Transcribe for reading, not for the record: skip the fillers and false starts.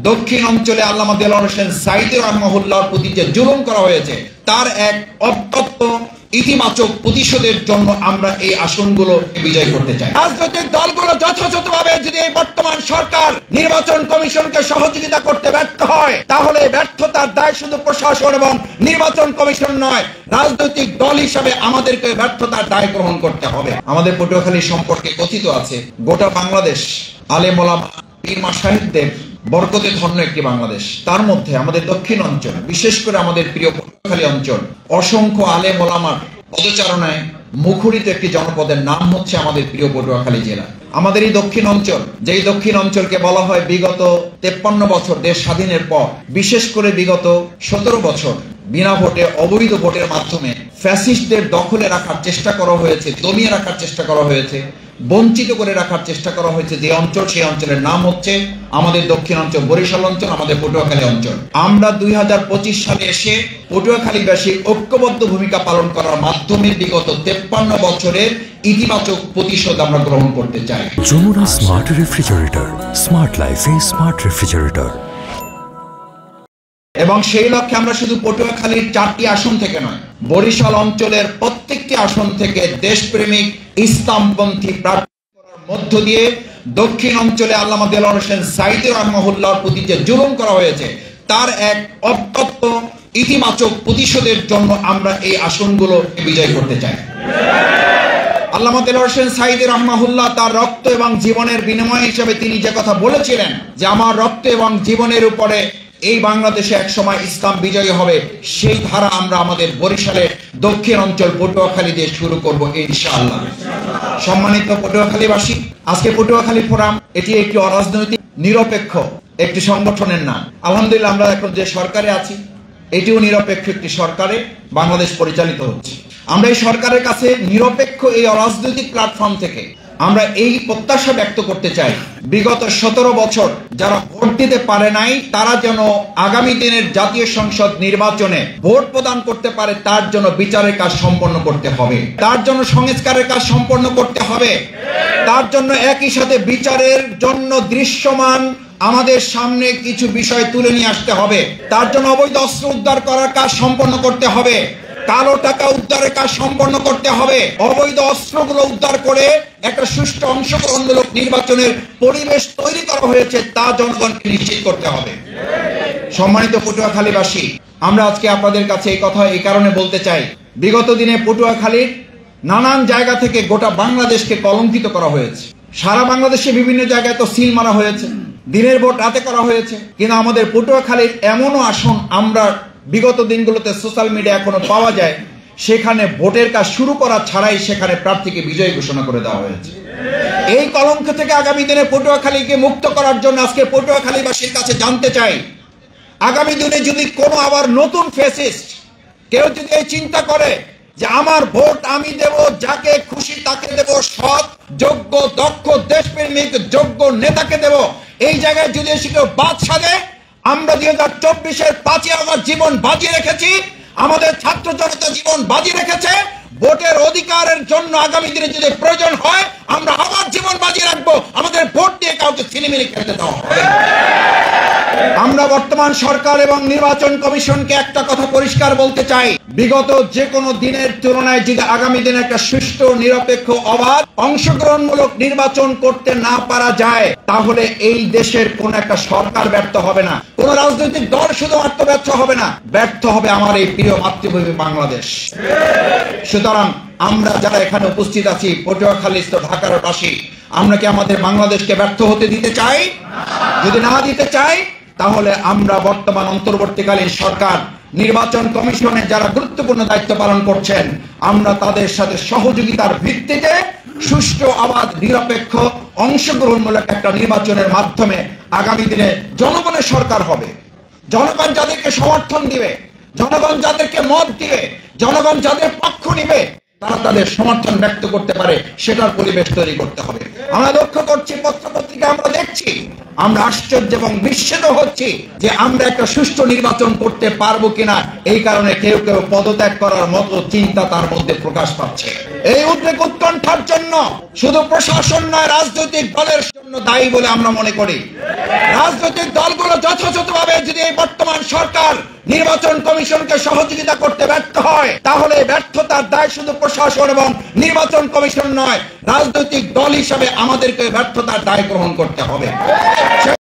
দক্ষিণ অঞ্চলে আল্লামা দেলোয়ার হোসেন সাঈদী রাহমাহুল্লাহর প্রতি যে জুলুম করা হয়েছে তার এক অত্যন্ত ইতিবাচক প্রতিশোধের জন্য আমরা এই আসনগুলো বিজয় করতে চাই। রাজনৈতিক দলগুলো যথাযথভাবে যদি এই বর্তমান সরকার নির্বাচন কমিশনকে সহযোগিতা করতে ব্যর্থ হয়, তাহলে ব্যর্থতার দায় শুধু প্রশাসন এবং নির্বাচন কমিশন নয়, রাজনৈতিক দল হিসাবে আমাদেরকে ব্যর্থতার দায় গ্রহণ করতে হবে। আমাদের পটুয়াখালী সম্পর্কে কথিত আছে, গোটা বাংলাদেশ আলেম ওলামা পীর মাশায়েখদের বরকতে ধন্য একটি বাংলাদেশ। তার মধ্যে আমাদের দক্ষিণ অঞ্চল, বিশেষ করে আমাদের প্রিয় পটুয়াখালী অঞ্চল, অসংখ্য আলেম ওলামার পদচারণায় মুখরিত একটি জনপদের নাম হচ্ছে আমাদের প্রিয় পটুয়াখালী জেলা। আমাদের এই দক্ষিণ অঞ্চল, যেই দক্ষিণ অঞ্চলকে বলা হয় বিগত 53 বছর দেশ স্বাধীনের পর, বিশেষ করে বিগত 17 বছর বিনা ভোটে অবৈধ ভোটের মাধ্যমে ফ্যাসিস্টদের দখলে রাখার চেষ্টা করা হয়েছে, দমিয়ে রাখার চেষ্টা করা হয়েছে, বঞ্চিত করে রাখার চেষ্টা করা হয়েছে যে অঞ্চল, সেই অঞ্চলের নাম হচ্ছে আমাদের দক্ষিণ অঞ্চল, বরিশাল অঞ্চল, আমাদের পটুয়াখালী অঞ্চল। আমরা 2025 সালে এসে পটুয়াখালীবাসী ঐক্যবদ্ধ ভূমিকা পালন করার মাধ্যমে বিগত 53 বছরের ইতিবাচক প্রতিশোধ আমরা গ্রহণ করতে চাই। যমুনা স্মার্ট রেফ্রিজারেটর, স্মার্ট লাইফে স্মার্ট রেফ্রিজারেটর। এবং সেই লক্ষ্যে আমরা শুধু পটুয়াখালীর 4টি আসন থেকে নয়, বরিশাল অঞ্চলের প্রত্যেকটি আসন থেকে দেশপ্রেমিক ইসলামপন্থী প্রার্থী করার মধ্য দিয়ে দক্ষিণ অঞ্চলে আল্লামা দেলোয়ার হোসেন সাঈদী রাহমাহুল্লাহর প্রতি যে জুলুম করা হয়েছে তার এক অত্যন্ত ইতিবাচক প্রতিশোধের জন্য আমরা এই আসনগুলো বিজয় করতে চাই। আল্লামা দেলোয়ার হোসেন সাঈদী রাহমাহুল্লাহ তার রক্ত এবং জীবনের বিনিময় হিসেবে তিনি যে কথা বলেছিলেন যে আমার রক্ত এবং জীবনের উপরে এই বাংলাদেশে একসময় ইসলাম বিজয়ী হবে, সেই ধারা আমরা আমাদের বরিশালের দক্ষিণ অঞ্চল পটুয়াখালী দিয়ে শুরু করব ইনশাআল্লাহ। সম্মানিত পটুয়াখালীবাসী, আজকে পটুয়াখালী ফোরাম এটি একটি অরাজনৈতিক নিরপেক্ষ একটি সংগঠনের নাম। আলহামদুলিল্লাহ আমরা এখন যে সরকারে আছি এটিও নিরপেক্ষ একটি সরকারে বাংলাদেশ পরিচালিত হচ্ছে। আমরা এই সরকারের কাছে নিরপেক্ষ এই অরাজনৈতিক প্ল্যাটফর্ম থেকে আমরা এই প্রত্যাশা ব্যক্ত করতে চাই, বিগত 17 বছর যারা ভোট দিতে পারে নাই তারা যেন আগামী দিনের জাতীয় সংসদ নির্বাচনে ভোট প্রদান করতে পারে, তার জন্য বিচারের কাজ সম্পন্ন করতে হবে, তার জন্য সংস্কারের কাজ সম্পন্ন করতে হবে, তার জন্য একই সাথে বিচারের জন্য দৃশ্যমান আমাদের সামনে কিছু বিষয় তুলে নিয়ে আসতে হবে, তার জন্য অবৈধ অস্ত্র উদ্ধার করার কাজ সম্পন্ন করতে হবে, কালো টাকা উদ্ধারের কাজ সম্পন্ন করতে হবে, অবৈধ অস্ত্রগুলো উদ্ধার করে একটা সুষ্ঠু অংশগ্রহণমূলক নির্বাচনের পরিবেশ তৈরি করা হয়েছে তা জনগণকে নিশ্চিত করতে হবে। সম্মানিত পটুয়াখালীবাসী, আমরা আজকে আপনাদের কাছে এই কথা এই কারণে বলতে চাই, বিগত দিনে পটুয়াখালীর নানান জায়গা থেকে গোটা বাংলাদেশকে কলঙ্কিত করা হয়েছে। সারা বাংলাদেশে বিভিন্ন জায়গায় তো সিল মারা হয়েছে, দিনের ভোট রাতে করা হয়েছে, কিন্তু আমাদের পটুয়াখালীর এমনও আসন আমরা বিগত দিনগুলোতে সোশ্যাল মিডিয়া এখনো পাওয়া যায়, সেখানে ভোটের কাজ শুরু করা ছাড়াই সেখানে প্রার্থীকে বিজয়ী ঘোষণা করে দেওয়া হয়েছে। এই কলঙ্ক থেকে আগামী দিনে পটুয়াখালীকে মুক্ত করার জন্য আজকে পটুয়াখালীবাসীর কাছে জানতে চাই, আগামী দিনে যদি কোনো আবার নতুন ফ্যাসিস্ট কেউ যদি এই চিন্তা করে যে আমার ভোট আমি দেব, যাকে খুশি তাকে দেব, সৎ যোগ্য দক্ষ দেশপ্রেমিক যোগ্য নেতাকে দেব, এই জায়গায় যদি এসে কেউ বাদ সাধে, আমরা 2024-এর 5ই আগস্ট জীবন বাজি রেখেছি, আমাদের ছাত্র জনতা জীবন বাজি রেখেছে, ভোটের অধিকারের জন্য আগামী দিনে যদি প্রয়োজন হয় আমরা আবার জীবন বাজি রাখবো, আমাদের ভোট দিয়ে কাউকে ছিনিমিনি খেতে দেওয়া হবে। আমরা বর্তমান সরকার এবং নির্বাচন কমিশনকে একটা কথা পরিষ্কার বলতে চাই, বিগত যে কোনো দিনের তুলনায় যদি আগামী দিনে একটা সুষ্ঠু নিরপেক্ষ অবাধ অংশগ্রহণমূলক নির্বাচন করতে না পারা যায়, তাহলে এই দেশের কোন একটা সরকার ব্যর্থ হবে না, কোন রাজনৈতিক দল শুধুমাত্র ব্যর্থ হবে না, ব্যর্থ হবে আমার এই প্রিয় মাতৃভূমি বাংলাদেশ। সুতরাং আমরা যারা এখানে উপস্থিত আছি পটুয়াখালীস্থ ঢাকার বাসী, আমরা কি আমাদের বাংলাদেশকে ব্যর্থ হতে দিতে চাই? যদি না দিতে চাই তাহলে আমরা বর্তমান অন্তর্বর্তীকালীন সরকার নির্বাচন কমিশনে যারা গুরুত্বপূর্ণ দায়িত্ব পালন করছেন, আমরা তাদের সাথে সহযোগিতার ভিত্তিতে সুষ্ঠু অবাধ নিরপেক্ষ অংশগ্রহণমূলক একটা নির্বাচনের মাধ্যমে আগামী দিনে জনগণের সরকার হবে। জনগণ যাদেরকে সমর্থন দিবে, জনগণ যাদেরকে মত দিবে, জনগণ যাদের পক্ষ নিবে, তারা তাদের সমর্থন ব্যক্ত করতে পারে, সেটার পরিবেশ তৈরি করতে হবে। আমরা লক্ষ্য করছি, পত্রপত্রিকা আমরা দেখছি, আমরা আশ্চর্য এবং বিস্মিত হচ্ছি যে আমরা একটা সুষ্ঠু নির্বাচন করতে পারবো কিনা, এই কারণে কেউ কেউ পদত্যাগ করার মতো চিন্তা তার মধ্যে প্রকাশ পাচ্ছে। এই উদ্বেগ উৎকণ্ঠার জন্য শুধু প্রশাসন নয়, রাজনৈতিক দলের জন্য দায়ী বলে আমরা মনে করি। রাজনৈতিক দলগুলো যথাযথভাবে যদি এই বর্তমান সরকার নির্বাচন কমিশনকে সহযোগিতা করতে ব্যর্থ হয়, তাহলে ব্যর্থতার দায় শুধু প্রশাসন এবং নির্বাচন কমিশন নয়, রাজনৈতিক দল হিসাবে আমাদেরকে ব্যর্থতার দায় গ্রহণ করতে হবে। সেই